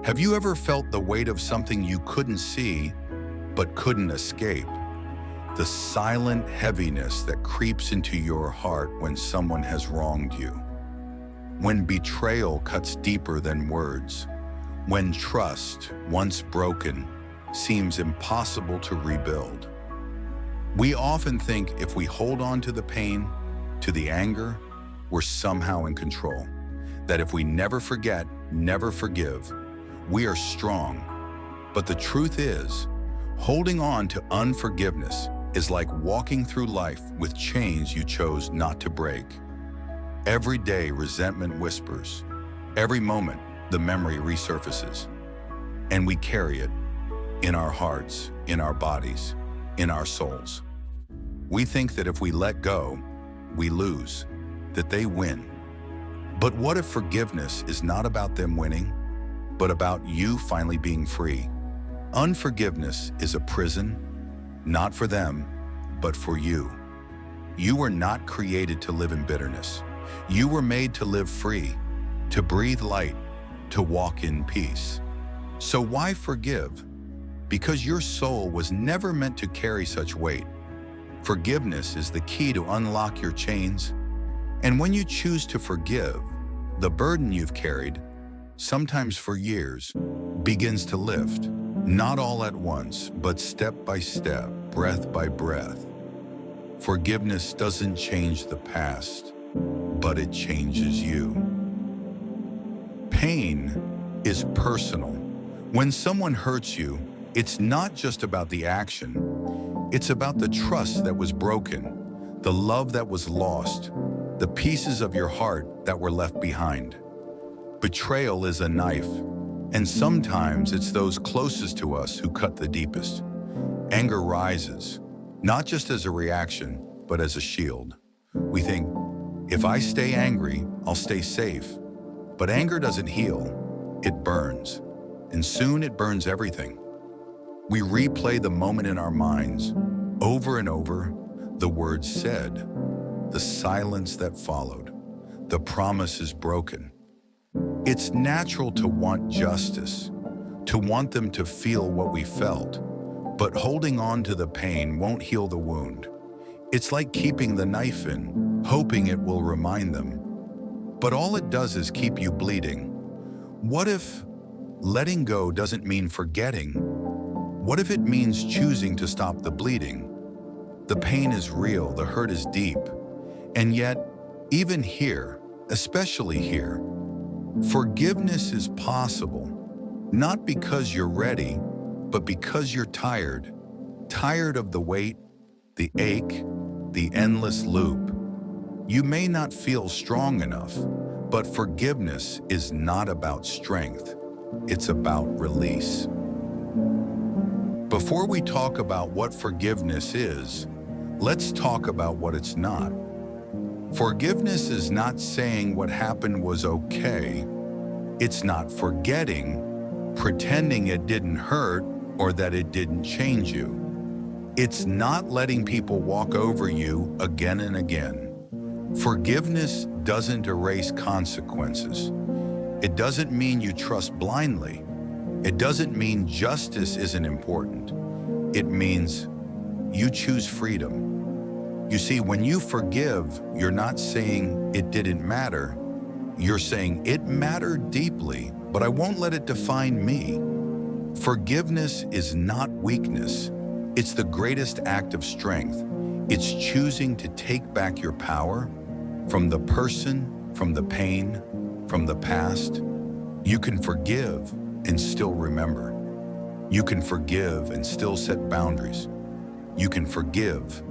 Have you ever felt the weight of something you couldn't see but couldn't escape? The silent heaviness that creeps into your heart when someone has wronged you. When betrayal cuts deeper than words. When trust, once broken, seems impossible to rebuild. We often think if we hold on to the pain, to the anger, we're somehow in control. That if we never forget, never forgive, we are strong. But the truth is, holding on to unforgiveness is like walking through life with chains you chose not to break. Every day resentment whispers. Every moment the memory resurfaces. And we carry it in our hearts, in our bodies, in our souls. We think that if we let go, we lose, that they win. But what if forgiveness is not about them winning, but about you finally being free? Unforgiveness is a prison, not for them, but for you. You were not created to live in bitterness. You were made to live free, to breathe light, to walk in peace. So why forgive? Because your soul was never meant to carry such weight. Forgiveness is the key to unlock your chains. And when you choose to forgive, the burden you've carried, sometimes for years, begins to lift. Not all at once, but step by step, breath by breath. Forgiveness doesn't change the past, but it changes you. Pain is personal. When someone hurts you, it's not just about the action. It's about the trust that was broken, the love that was lost, the pieces of your heart that were left behind. Betrayal is a knife, and sometimes it's those closest to us who cut the deepest. Anger rises, not just as a reaction, but as a shield. We think, if I stay angry, I'll stay safe. But anger doesn't heal, it burns. And soon it burns everything. We replay the moment in our minds, over and over, the words said, the silence that followed, the promises broken. It's natural to want justice, to want them to feel what we felt, but holding on to the pain won't heal the wound. It's like keeping the knife in, hoping it will remind them. But all it does is keep you bleeding. What if letting go doesn't mean forgetting? What if it means choosing to stop the bleeding? The pain is real, the hurt is deep. And yet, even here, especially here, forgiveness is possible, not because you're ready, but because you're tired. Tired of the weight, the ache, the endless loop. You may not feel strong enough, but forgiveness is not about strength. It's about release. Before we talk about what forgiveness is, let's talk about what it's not. Forgiveness is not saying what happened was okay. It's not forgetting, pretending it didn't hurt or that it didn't change you. It's not letting people walk over you again and again. Forgiveness doesn't erase consequences. It doesn't mean you trust blindly. It doesn't mean justice isn't important. It means you choose freedom. You see, when you forgive, you're not saying it didn't matter. You're saying it mattered deeply, but I won't let it define me. Forgiveness is not weakness. It's the greatest act of strength. It's choosing to take back your power from the person, from the pain, from the past. You can forgive and still remember. You can forgive and still set boundaries. You can forgive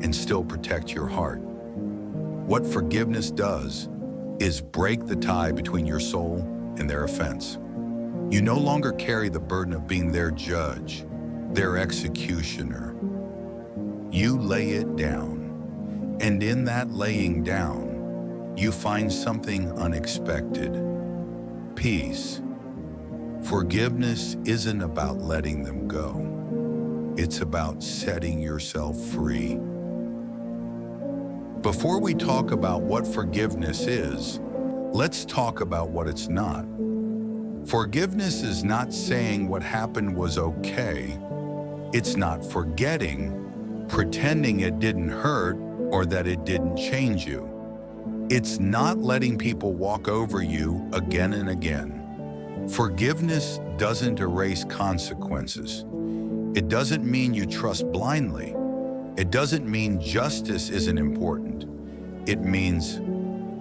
and still protect your heart. What forgiveness does is break the tie between your soul and their offense. You no longer carry the burden of being their judge, their executioner. You lay it down, and in that laying down, you find something unexpected: peace. Forgiveness isn't about letting them go. It's about setting yourself free. Before we talk about what forgiveness is, let's talk about what it's not. Forgiveness is not saying what happened was okay. It's not forgetting, pretending it didn't hurt or that it didn't change you. It's not letting people walk over you again and again. Forgiveness doesn't erase consequences. It doesn't mean you trust blindly. It doesn't mean justice isn't important. It means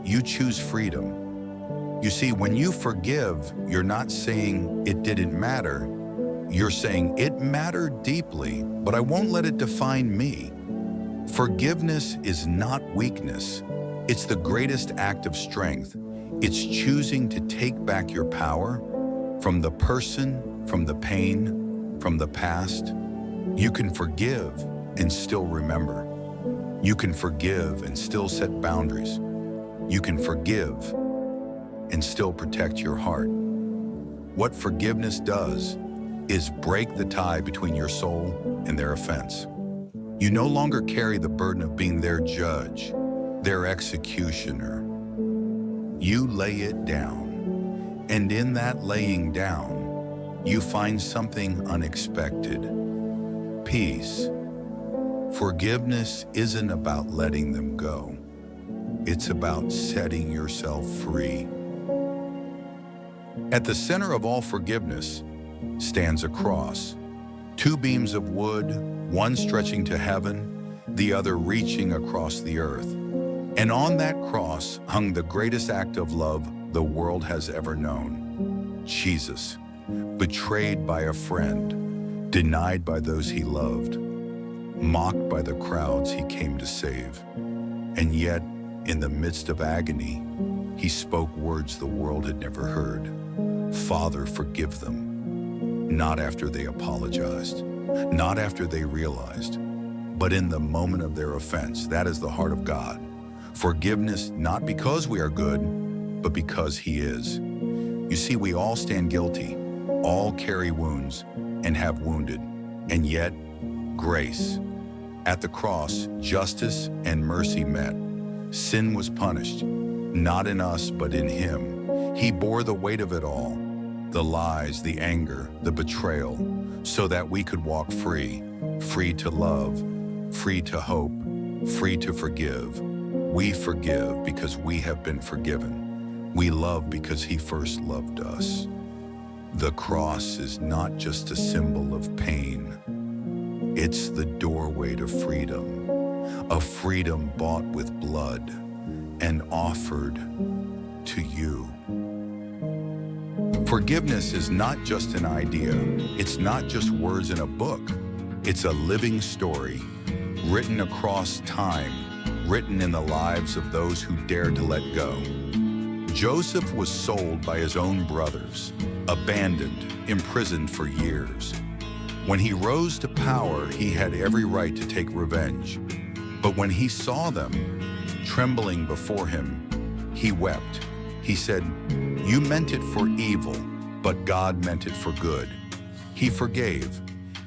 you choose freedom. You see, when you forgive, you're not saying it didn't matter. You're saying it mattered deeply, but I won't let it define me. Forgiveness is not weakness. It's the greatest act of strength. It's choosing to take back your power from the person, from the pain, from the past. You can forgive and still remember. You can forgive and still set boundaries. You can forgive and still protect your heart. What forgiveness does is break the tie between your soul and their offense. You no longer carry the burden of being their judge, their executioner. You lay it down, and in that laying down, you find something unexpected: peace. Forgiveness isn't about letting them go. It's about setting yourself free. At the center of all forgiveness stands a cross. Two beams of wood, one stretching to heaven, the other reaching across the earth. And on that cross hung the greatest act of love the world has ever known. Jesus, betrayed by a friend, denied by those he loved, mocked by the crowds he came to save. And yet, in the midst of agony, he spoke words the world had never heard. Father, forgive them. Not after they apologized, not after they realized, but in the moment of their offense. That is the heart of God. Forgiveness not because we are good, but because he is. You see, we all stand guilty, all carry wounds and have wounded, and yet grace. At the cross, justice and mercy met. Sin was punished, not in us, but in him. He bore the weight of it all, the lies, the anger, the betrayal, so that we could walk free, free to love, free to hope, free to forgive. We forgive because we have been forgiven. We love because he first loved us. The cross is not just a symbol of pain. It's the doorway to freedom, a freedom bought with blood and offered to you. Forgiveness is not just an idea. It's not just words in a book. It's a living story, written across time, written in the lives of those who dared to let go. Joseph was sold by his own brothers, abandoned, imprisoned for years. When he rose to power, he had every right to take revenge. But when he saw them trembling before him, he wept. He said, "You meant it for evil, but God meant it for good." He forgave,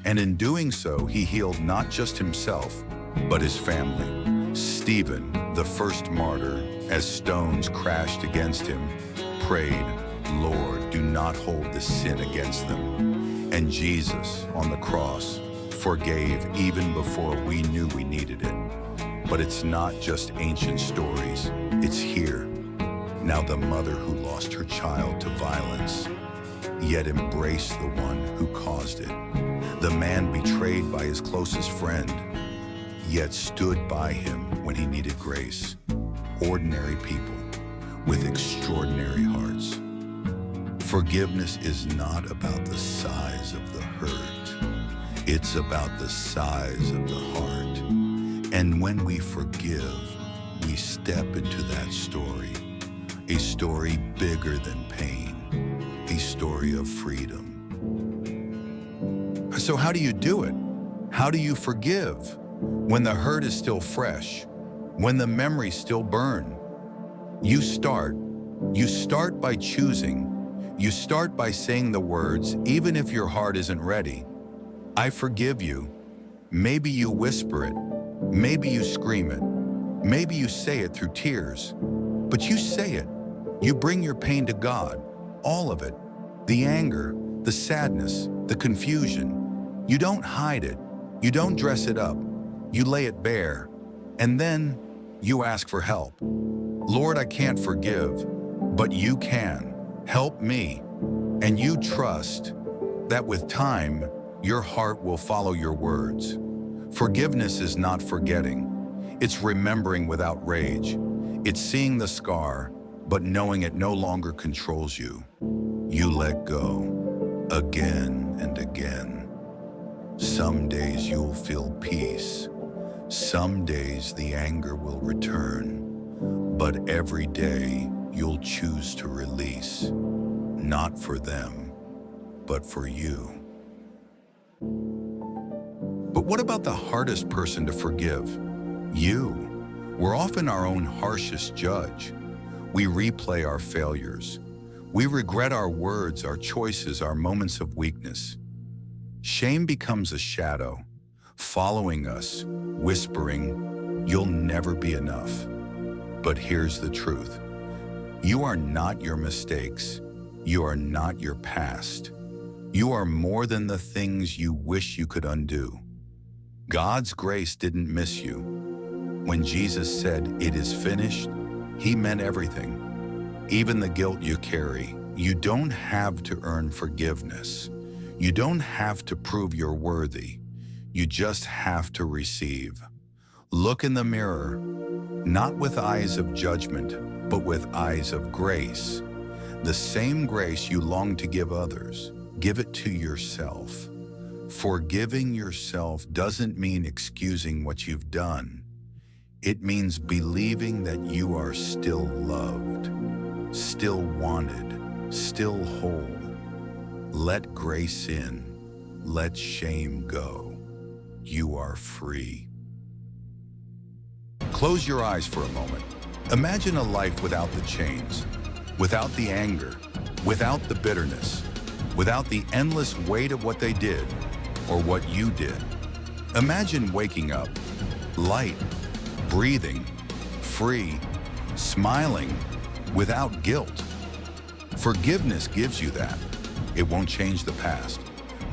and in doing so, he healed not just himself, but his family. Stephen, the first martyr, as stones crashed against him, prayed, "Lord, do not hold this sin against them." And Jesus, on the cross, forgave even before we knew we needed it. But it's not just ancient stories, it's here. Now the mother who lost her child to violence, yet embraced the one who caused it. The man betrayed by his closest friend, yet stood by him when he needed grace. Ordinary people with extraordinary hearts. Forgiveness is not about the size of the hurt. It's about the size of the heart. And when we forgive, we step into that story. A story bigger than pain. A story of freedom. So how do you do it? How do you forgive? When the hurt is still fresh, when the memories still burn, you start by choosing. You start by saying the words, even if your heart isn't ready. I forgive you. Maybe you whisper it. Maybe you scream it. Maybe you say it through tears. But you say it. You bring your pain to God, all of it. The anger, the sadness, the confusion. You don't hide it. You don't dress it up. You lay it bare. And then you ask for help. Lord, I can't forgive, but you can. Help me. And you trust that with time, your heart will follow your words. Forgiveness is not forgetting. It's remembering without rage. It's seeing the scar, but knowing it no longer controls you. You let go again and again. Some days you'll feel peace. Some days the anger will return. But every day you'll choose to release, not for them, but for you. But what about the hardest person to forgive? You. We're often our own harshest judge. We replay our failures. We regret our words, our choices, our moments of weakness. Shame becomes a shadow, following us, whispering, "You'll never be enough." But here's the truth. You are not your mistakes. You are not your past. You are more than the things you wish you could undo. God's grace didn't miss you. When Jesus said, "It is finished," He meant everything. Even the guilt you carry. You don't have to earn forgiveness. You don't have to prove you're worthy. You just have to receive. Look in the mirror, not with eyes of judgment, but with eyes of grace. The same grace you long to give others, give it to yourself. Forgiving yourself doesn't mean excusing what you've done. It means believing that you are still loved, still wanted, still whole. Let grace in, let shame go. You are free. Close your eyes for a moment. Imagine a life without the chains, without the anger, without the bitterness, without the endless weight of what they did or what you did. Imagine waking up, light, breathing, free, smiling, without guilt. Forgiveness gives you that. It won't change the past,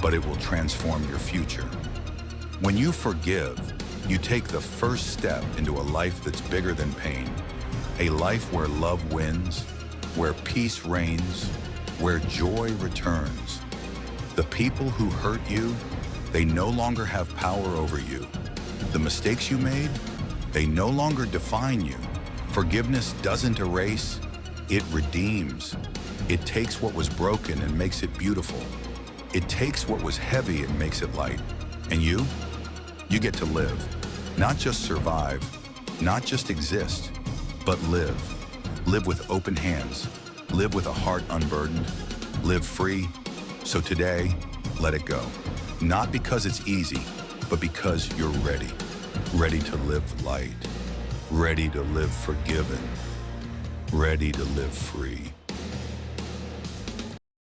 but it will transform your future. When you forgive, you take the first step into a life that's bigger than pain, a life where love wins, where peace reigns, where joy returns. The people who hurt you, they no longer have power over you. The mistakes you made, they no longer define you. Forgiveness doesn't erase, it redeems. It takes what was broken and makes it beautiful. It takes what was heavy and makes it light. And you get to live. Not just survive, not just exist, but live. Live with open hands. Live with a heart unburdened. Live free. So today, let it go. Not because it's easy, but because you're ready. Ready to live light. Ready to live forgiven. Ready to live free.